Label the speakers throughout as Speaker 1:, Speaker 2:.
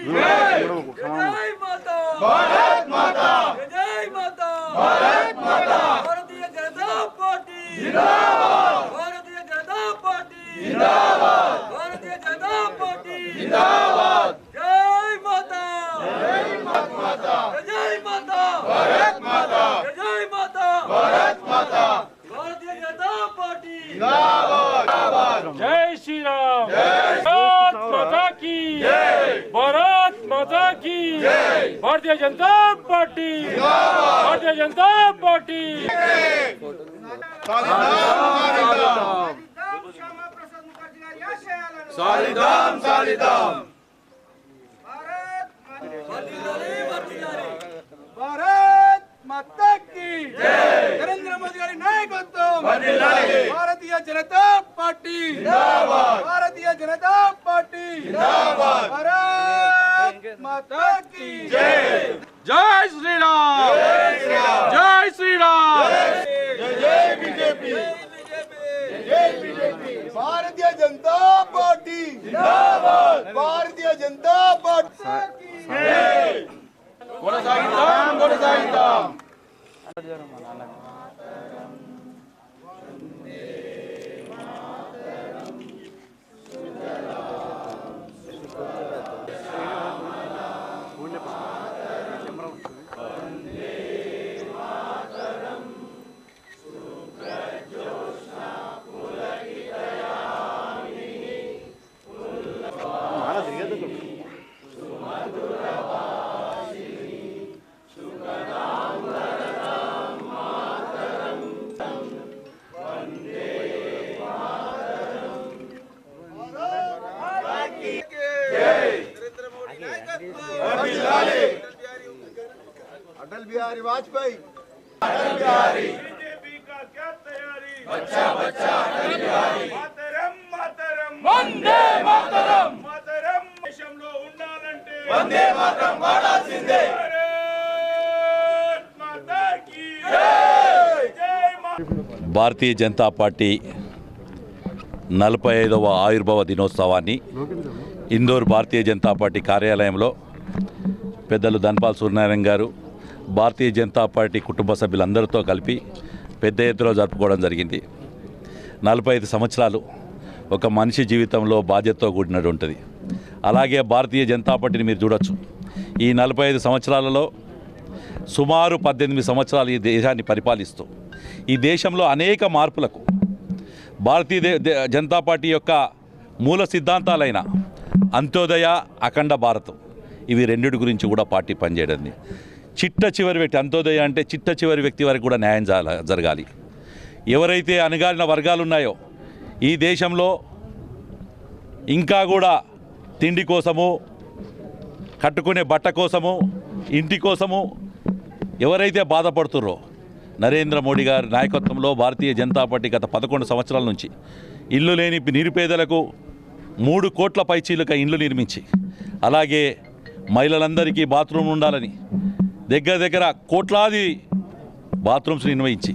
Speaker 1: जय माता भारत माता जय माता भारत माता भारतीय जनता पार्टी जिंदाबाद भारतीय जनता पार्टी जिंदाबाद भारतीय जनता पार्टी जिंदाबाद जय माता जय माता भारत माता जय माता भारत माता भारतीय जनता पार्टी जिंदाबाद
Speaker 2: जय श्री राम भारत माता की जय भारत माता की जय भारतीय जनता पार्टी भारतीय जनता पार्टी
Speaker 1: सालिदाम सालिदाम भारत माता की जय नरेंद्र मोदी गारी नायकत्व भारतीय जनता पार्टी जिंदाबाद भारतीय जनता पार्टी जिंदाबाद भारत माता की जय
Speaker 2: जय श्री राम जय श्री राम
Speaker 1: जय बीजेपी जय बीजेपी भारतीय जनता पार्टी जिंदाबाद भारतीय जनता पार्टी కొనసాగిద్దాం अटल बिहारी वाजपेयी अटल बिहारी
Speaker 3: बीजेपी का क्या तैयारी
Speaker 1: बच्चा बच्चा अटल बिहारी
Speaker 3: मातरम मातरम
Speaker 1: वंदे मातरम
Speaker 3: मातरम దేశంలో ఉండాలంటే
Speaker 1: वंदे मातरम वाడాల్సిందే
Speaker 3: భారత్ మాతా కీ
Speaker 1: జై
Speaker 3: జై మాతా
Speaker 4: భారతీయ జనతా పార్టీ 45వ ఆవిర్భావ దినోత్సవాన్ని ఇందోర్ భారతీయ జనతా పార్టీ కార్యాలయంలో పెద్దలు ధన్పాల్ సూర్యనారాయణ గారు భారతీయ జనతా పార్టీ కుటుంబ సభ్యులందరితో కలిపి పెద్ద ఎత్తున జరుపుకోవడం జరిగింది. 45 సంవత్సరాలు ఒక మనిషి జీవితంలో బాధ్యతతో కూడినట్టు ఉంటుంది. అలాగే భారతీయ జనతా పార్టీని మీరు చూడొచ్చు. ఈ 45 సంవత్సరాలలో సుమారు 18 సంవత్సరాలు ఈ దేశాన్ని పరిపాలిస్తూ ఈ దేశంలో అనేక మార్పులకు భారతీయ జనతా పార్టీ యొక్క మూల సిద్ధాంతాలైన అంత్యోదయ అఖండ భారతం ఇవి రెండిటి గురించి కూడా పార్టీ పనిచేయడండి. చిట్ట చివరి వ్యక్తి అంత్యోదయ అంటే చిట్ట చివరి వ్యక్తి వరకు కూడా న్యాయం జరగాలి. ఎవరైతే అణగారిన వర్గాలు ఉన్నాయో ఈ దేశంలో ఇంకా కూడా తిండి కోసము కట్టుకునే బట్ట కోసము ఇంటి కోసము ఎవరైతే బాధపడుతుర్రో నరేంద్ర మోడీ గారి నాయకత్వంలో భారతీయ జనతా పార్టీ గత 11 సంవత్సరాల నుంచి ఇల్లు లేని నిరుపేదలకు 3 కోట్ల పైచీలుక ఇండ్లు నిర్మించి అలాగే మహిళలందరికీ బాత్రూమ్ ఉండాలని దగ్గర కోట్లాది బాత్రూమ్స్ నిర్వహించి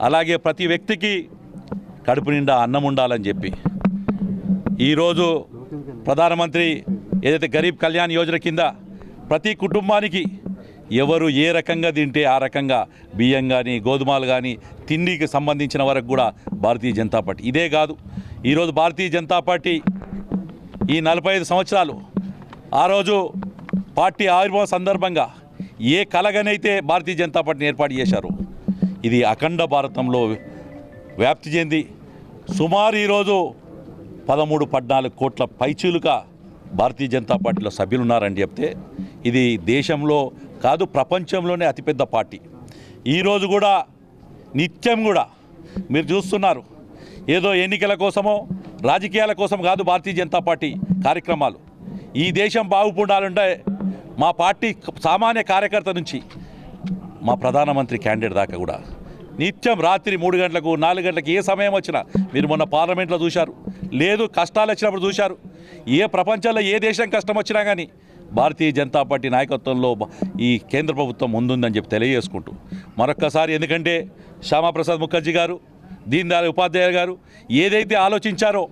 Speaker 4: అలాగే ప్రతి వ్యక్తికి కడుపు నిండా అన్నం ఉండాలని చెప్పి ఈరోజు ప్రధానమంత్రి ఏదైతే గరీబ్ కళ్యాణ్ యోజన కింద ప్రతి కుటుంబానికి ఎవరు ఏ రకంగా తింటే ఆ రకంగా బియ్యం కానీ గోధుమలు కానీ తిండికి సంబంధించిన వరకు కూడా భారతీయ జనతా పార్టీ ఇదే కాదు. ఈరోజు భారతీయ జనతా పార్టీ ఈ 45 సంవత్సరాలు ఆ రోజు పార్టీ ఆవిర్భావం సందర్భంగా ఏ కలగనైతే భారతీయ జనతా పార్టీని ఏర్పాటు చేశారు ఇది అఖండ భారతంలో వ్యాప్తి చెంది సుమారు ఈరోజు 13-14 కోట్ల పైచీలుగా భారతీయ జనతా పార్టీలో సభ్యులు ఉన్నారని చెప్తే ఇది దేశంలో కాదు ప్రపంచంలోనే అతిపెద్ద పార్టీ. ఈరోజు కూడా నిత్యం కూడా మీరు చూస్తున్నారు ఏదో ఎన్నికల కోసమో రాజకీయాల కోసం కాదు భారతీయ జనతా పార్టీ కార్యక్రమాలు. ఈ దేశం బాగుపడాలంటే మా పార్టీ సామాన్య కార్యకర్త నుంచి మా ప్రధానమంత్రి క్యాండిడేట్ దాకా కూడా నిత్యం రాత్రి 3 గంటలకు 4 గంటలకు ఏ సమయం వచ్చినా మీరు మొన్న పార్లమెంట్లో చూశారు, లేదు కష్టాలు వచ్చినప్పుడు చూశారు. ఏ ప్రపంచంలో ఏ దేశం కష్టం వచ్చినా కానీ భారతీయ జనతా పార్టీ నాయకత్వంలో ఈ కేంద్ర ప్రభుత్వం ముందుందని చెప్పి తెలియజేసుకుంటూ మరొక్కసారి ఎందుకంటే శ్యామాప్రసాద్ ముఖర్జీ గారు దీన్ దయాళ్ ఉపాధ్యాయ గారు ఏదైతే ఆలోచించారో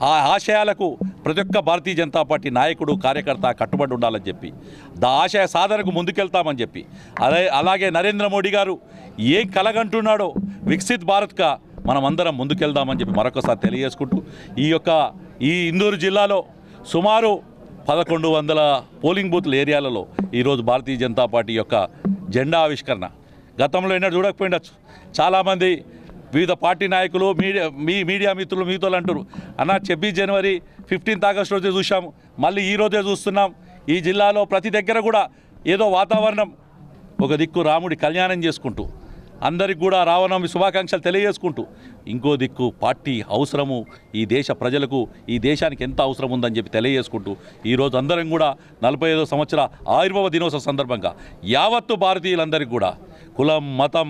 Speaker 4: ఆ ఆశయాలకు ప్రతి ఒక్క భారతీయ జనతా పార్టీ నాయకుడు కార్యకర్త కట్టుబడి ఉండాలని చెప్పి ఆశయ సాధనకు ముందుకెళ్తామని చెప్పి అలాగే నరేంద్ర మోడీ గారు ఏం కలగంటున్నాడో వికసిత్ భారత్గా మనమందరం ముందుకెళ్దామని చెప్పి మరొకసారి తెలియజేసుకుంటూ ఈ ఇందూరు జిల్లాలో సుమారు 1100 పోలింగ్ బూత్ల ఏరియాలలో ఈరోజు భారతీయ జనతా పార్టీ యొక్క జెండా ఆవిష్కరణ గతంలో ఎన్నడూ చూడకపోయిండొచ్చు. చాలామంది వివిధ పార్టీ నాయకులు మీడియా మిత్రులు మీతో అంటారు అన్న 26 జనవరి 15 ఆగస్టు రోజే చూసాము, మళ్ళీ ఈరోజే చూస్తున్నాం. ఈ జిల్లాలో ప్రతి దగ్గర కూడా ఏదో వాతావరణం, ఒక దిక్కు రాముడి కళ్యాణం చేసుకుంటూ అందరికి కూడా రావణమి శుభాకాంక్షలు తెలియజేసుకుంటూ, ఇంకో దిక్కు పార్టీ అవసరము ఈ దేశ ప్రజలకు, ఈ దేశానికి ఎంత అవసరం ఉందని చెప్పి తెలియజేసుకుంటూ ఈరోజు అందరం కూడా 45వ సంవత్సర ఆవిర్భావ దినోత్సవ సందర్భంగా యావత్తు భారతీయులందరికీ కూడా కులం, మతం,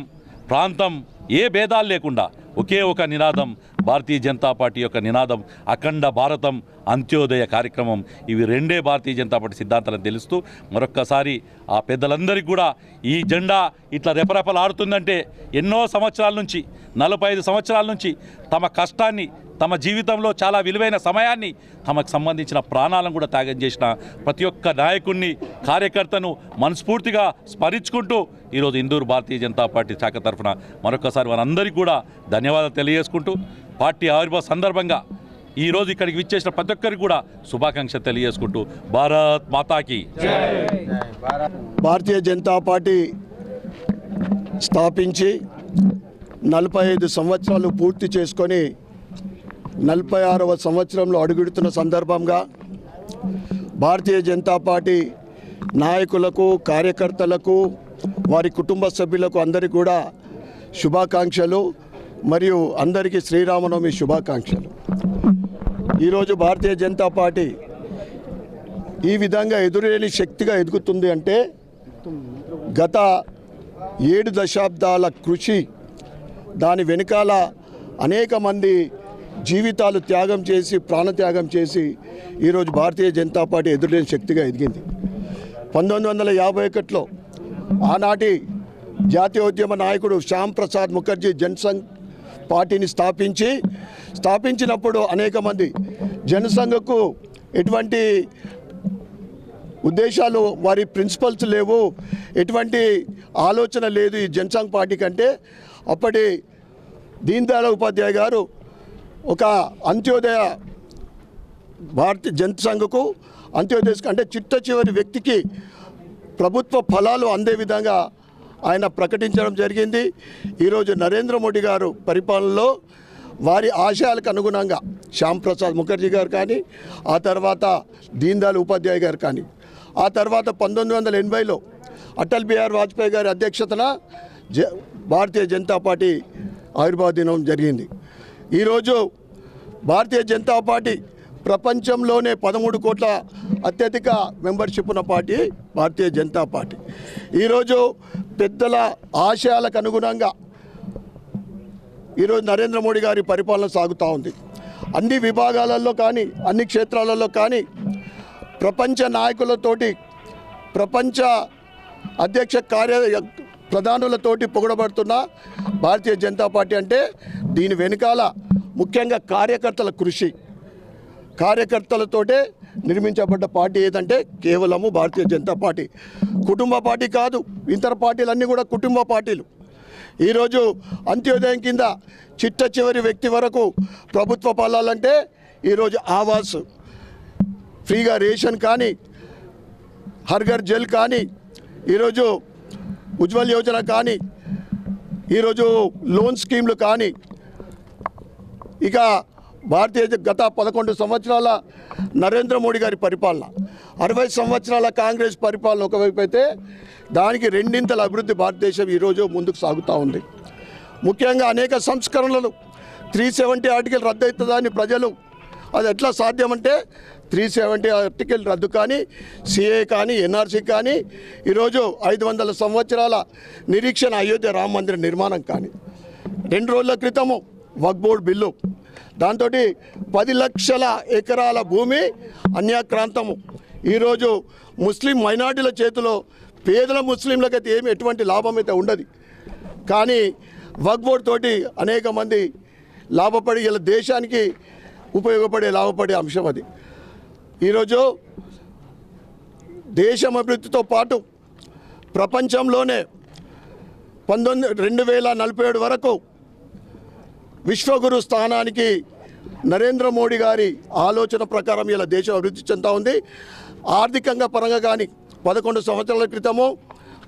Speaker 4: ప్రాంతం ఏ భేదాలు లేకుండా ఒకే ఒక నినాదం, భారతీయ జనతా పార్టీ యొక్క నినాదం అఖండ భారతం అంత్యోదయ కార్యక్రమం. ఇవి రెండే భారతీయ జనతా పార్టీ సిద్ధాంతాలను తెలుస్తూ మరొక్కసారి ఆ పెద్దలందరికీ కూడా ఈ జెండా ఇట్లా రెపరెపలాడుతుందంటే ఎన్నో సంవత్సరాల నుంచి 45 సంవత్సరాల నుంచి తమ కష్టాన్ని, తమ జీవితంలో చాలా విలువైన సమయాన్ని, తమకు సంబంధించిన ప్రాణాలను కూడా త్యాగం చేసిన ప్రతి ఒక్క నాయకుడిని, కార్యకర్తను మనస్ఫూర్తిగా స్మరించుకుంటూ ఈరోజు ఇందూరు భారతీయ జనతా పార్టీ శాఖ తరఫున మరొకసారి వారందరికీ కూడా ధన్యవాదాలు తెలియజేసుకుంటూ పార్టీ ఆవిర్భావ సందర్భంగా ఈరోజు ఇక్కడికి విచ్చేసిన ప్రతి ఒక్కరికి కూడా శుభాకాంక్షలు తెలియజేసుకుంటూ భారత్ మాతాకి
Speaker 5: భారతీయ జనతా పార్టీ స్థాపించి 45 సంవత్సరాలు పూర్తి చేసుకొని 46వ సంవత్సరంలో అడుగుడుతున్న సందర్భంగా భారతీయ జనతా పార్టీ నాయకులకు, కార్యకర్తలకు, వారి కుటుంబ సభ్యులకు అందరికీ కూడా శుభాకాంక్షలు మరియు అందరికీ శ్రీరామనవమి శుభాకాంక్షలు. ఈరోజు భారతీయ జనతా పార్టీ ఈ విధంగా ఎదురేని శక్తిగా ఎదుగుతుంది అంటే గత 7 దశాబ్దాల కృషి, దాని వెనకాల అనేక మంది జీవితాలు త్యాగం చేసి, ప్రాణత్యాగం చేసి ఈరోజు భారతీయ జనతా పార్టీ ఎదురులేని శక్తిగా ఎదిగింది. 1951లో ఆనాటి జాతీయోద్యమ నాయకుడు శ్యామ్ ప్రసాద్ ముఖర్జీ జనసంఘ్ పార్టీని స్థాపించినప్పుడు అనేక మంది జనసంఘకు ఎటువంటి ఉద్దేశాలు, వారి ప్రిన్సిపల్స్ లేవు, ఎటువంటి ఆలోచన లేదు ఈ జనసంఘ్ పార్టీ కంటే. అప్పటి దీన్ దయాళ్ ఉపాధ్యాయ గారు ఒక అంత్యోదయ భారతీయ జనసంఘకు అంత్యోదయ అంటే చిట్ట చివరి వ్యక్తికి ప్రభుత్వ ఫలాలు అందే విధంగా ఆయన ప్రకటించడం జరిగింది. ఈరోజు నరేంద్ర మోడీ గారు పరిపాలనలో వారి ఆశయాలకు అనుగుణంగా శ్యామ్ ప్రసాద్ ముఖర్జీ గారు కానీ, ఆ తర్వాత దీన్ దయాళ్ ఉపాధ్యాయ గారు కానీ, ఆ తర్వాత 1980లో అటల్ బిహారీ వాజ్పేయి గారి అధ్యక్షతన భారతీయ జనతా పార్టీ ఆవిర్భావ దినం జరిగింది. ఈరోజు భారతీయ జనతా పార్టీ ప్రపంచంలోనే 13 కోట్ల అత్యధిక మెంబర్షిప్ ఉన్న పార్టీ భారతీయ జనతా పార్టీ. ఈరోజు పెద్దల ఆశయాలకు అనుగుణంగా ఈరోజు నరేంద్ర మోడీ గారి పరిపాలన సాగుతూ ఉంది. అన్ని విభాగాలలో కానీ, అన్ని క్షేత్రాలలో కానీ ప్రపంచ నాయకులతోటి, ప్రపంచ అధ్యక్ష ప్రధానులతోటి పొగడబడుతున్న భారతీయ జనతా పార్టీ అంటే దీని వెనుకాల ముఖ్యంగా కార్యకర్తల కృషి, కార్యకర్తలతోటే నిర్మించబడ్డ పార్టీ ఏదంటే కేవలము భారతీయ జనతా పార్టీ. కుటుంబ పార్టీ కాదు, ఇతర పార్టీలన్నీ కూడా కుటుంబ పార్టీలు. ఈరోజు అంత్యోదయం కింద చిట్ట చివరి వ్యక్తి వరకు ప్రభుత్వ ఫలాలంటే ఈరోజు ఆవాస్, ఫ్రీగా రేషన్ కానీ, హర్ ఘర్ జల్ కానీ, ఈరోజు ఉజ్వల్ యోజన కానీ, ఈరోజు లోన్ స్కీమ్లు కానీ, ఇక గత 11 సంవత్సరాల నరేంద్ర మోడీ గారి పరిపాలన, 60 సంవత్సరాల కాంగ్రెస్ పరిపాలన ఒకవైపు అయితే దానికి రెండింతల అభివృద్ధి భారతదేశం ఈరోజు ముందుకు సాగుతూ ఉంది. ముఖ్యంగా అనేక సంస్కరణలు, 370 ఆర్టికల్ రద్దు అవుతుందని ప్రజలు, అది ఎట్లా సాధ్యమంటే 370 ఆర్టికల్ రద్దు కానీ, సిఏ కానీ, ఎన్ఆర్సీ కానీ, ఈరోజు 500 సంవత్సరాల నిరీక్షణ అయోధ్య రామ మందిర నిర్మాణం కానీ, 2 రోజుల క్రితము వక్ఫ్ బోర్డు బిల్లు, దాంతో 10 లక్షల ఎకరాల భూమి అన్యాక్రాంతము. ఈరోజు ముస్లిం మైనార్టీల చేతిలో, పేదల ముస్లింలకైతే ఎటువంటి లాభం అయితే ఉండదు. కానీ వక్ఫ్ బోర్డు తోటి అనేక మంది లాభపడి ఇలా దేశానికి ఉపయోగపడే లాభపడే అంశం అది. ఈరోజు దేశం అభివృద్ధితో పాటు ప్రపంచంలోనే 2047 వరకు విశ్వగురు స్థానానికి నరేంద్ర మోడీ గారి ఆలోచన ప్రకారం ఇలా దేశం అభివృద్ధి చెందుతూ ఉంది. ఆర్థికంగా పరంగా కానీ 11 సంవత్సరాల క్రితము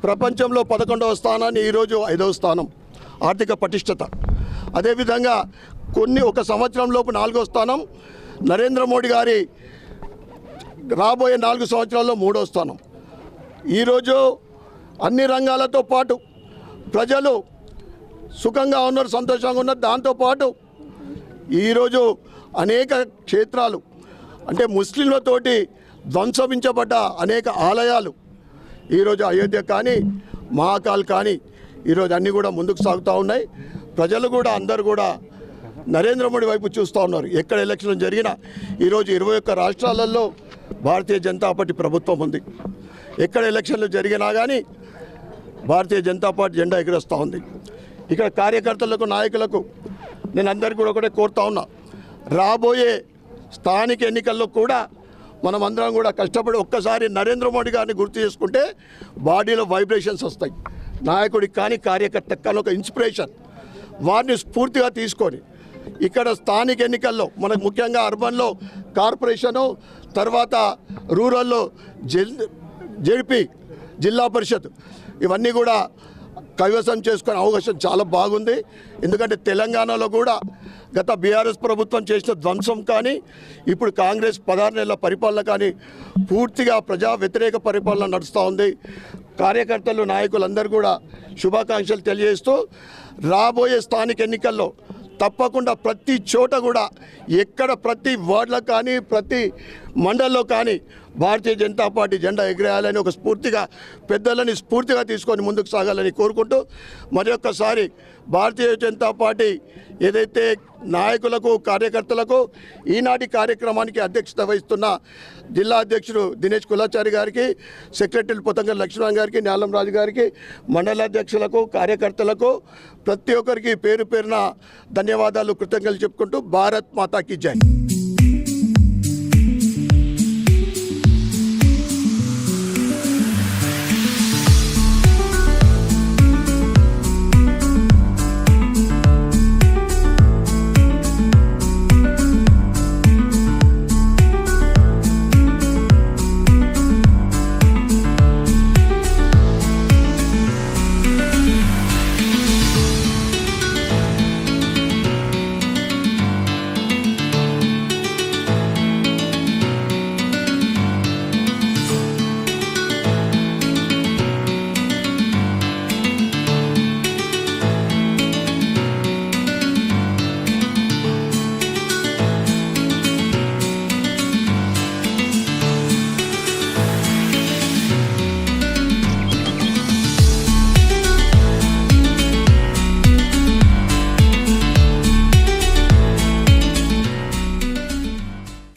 Speaker 5: ప్రపంచంలో 11వ స్థానాన్ని ఈరోజు 5వ స్థానం ఆర్థిక పటిష్టత. అదేవిధంగా ఒక సంవత్సరంలోపు 4వ స్థానం, నరేంద్ర మోడీ గారి రాబోయే 4 సంవత్సరాల్లో 3వ స్థానం. ఈరోజు అన్ని రంగాలతో పాటు ప్రజలు సుఖంగా ఉన్నారు, సంతోషంగా ఉన్నారు. దాంతోపాటు ఈరోజు అనేక క్షేత్రాలు అంటే ముస్లింలతోటి ధ్వంసవించబడ్డ అనేక ఆలయాలు ఈరోజు అయోధ్య కానీ మహాకాల్ కానీ ఈరోజు అన్నీ కూడా ముందుకు సాగుతూ ఉన్నాయి. ప్రజలు కూడా అందరూ కూడా నరేంద్ర మోడీ వైపు చూస్తూ ఉన్నారు. ఎక్కడ ఎలక్షన్ జరిగినా ఈరోజు 21 రాష్ట్రాలలో భారతీయ జనతా పార్టీ ప్రభుత్వం ఉంది. ఎక్కడ ఎలక్షన్లు జరిగినా కానీ భారతీయ జనతా పార్టీ జెండా ఎగురేస్తూ ఉంది. ఇక్కడ కార్యకర్తలకు నాయకులకు నేను అందరికీ కూడా ఒకటే కోరుతా ఉన్నా, రాబోయే స్థానిక ఎన్నికల్లో కూడా మనం అందరం కూడా కష్టపడి ఒక్కసారి నరేంద్ర మోడీ గారిని గుర్తు చేసుకుంటే బాడీలో వైబ్రేషన్స్ వస్తాయి. నాయకుడికి కానీ కార్యకర్తకి కానీ ఒక ఇన్స్పిరేషన్, వారిని స్ఫూర్తిగా తీసుకొని ఇక్కడ స్థానిక ఎన్నికల్లో మనకు ముఖ్యంగా అర్బన్లో కార్పొరేషను, తర్వాత రూరల్లో జెడ్పీ, జిల్లా పరిషత్ ఇవన్నీ కూడా కైవసం చేసుకునే అవకాశం చాలా బాగుంది. ఎందుకంటే తెలంగాణలో కూడా గత బీఆర్ఎస్ ప్రభుత్వం చేసిన ధ్వంసం కానీ ఇప్పుడు కాంగ్రెస్ 16 నెలల పరిపాలన కానీ పూర్తిగా ప్రజా వ్యతిరేక పరిపాలన నడుస్తూ ఉంది. కార్యకర్తలు నాయకులందరూ కూడా శుభాకాంక్షలు తెలియజేస్తూ రాబోయే స్థానిక ఎన్నికల్లో తప్పకుండా ప్రతి చోట కూడా ఎక్కడ ప్రతి వార్డులో కానీ ప్రతి మండల్లో కానీ భారతీయ జనతా పార్టీ జెండా ఎగిరేయాలని ఒక స్ఫూర్తిగా పెద్దలని స్ఫూర్తిగా తీసుకొని ముందుకు సాగాలని కోరుకుంటూ మరొకసారి భారతీయ జనతా పార్టీ ఏదైతే నాయకులకు కార్యకర్తలకు ఈనాటి కార్యక్రమానికి అధ్యక్షత వహిస్తున్న జిల్లా అధ్యక్షుడు దినేష్ కులాచారి గారికి, సెక్రటరీ పొతంగల్ లక్ష్మణ్ గారికి, న్యాలం రాజు గారికి, మండలాధ్యక్షులకు, కార్యకర్తలకు ప్రతి ఒక్కరికి పేరు పేరున ధన్యవాదాలు, కృతజ్ఞతలు చెప్పుకుంటూ భారత్ మాతాకి జై.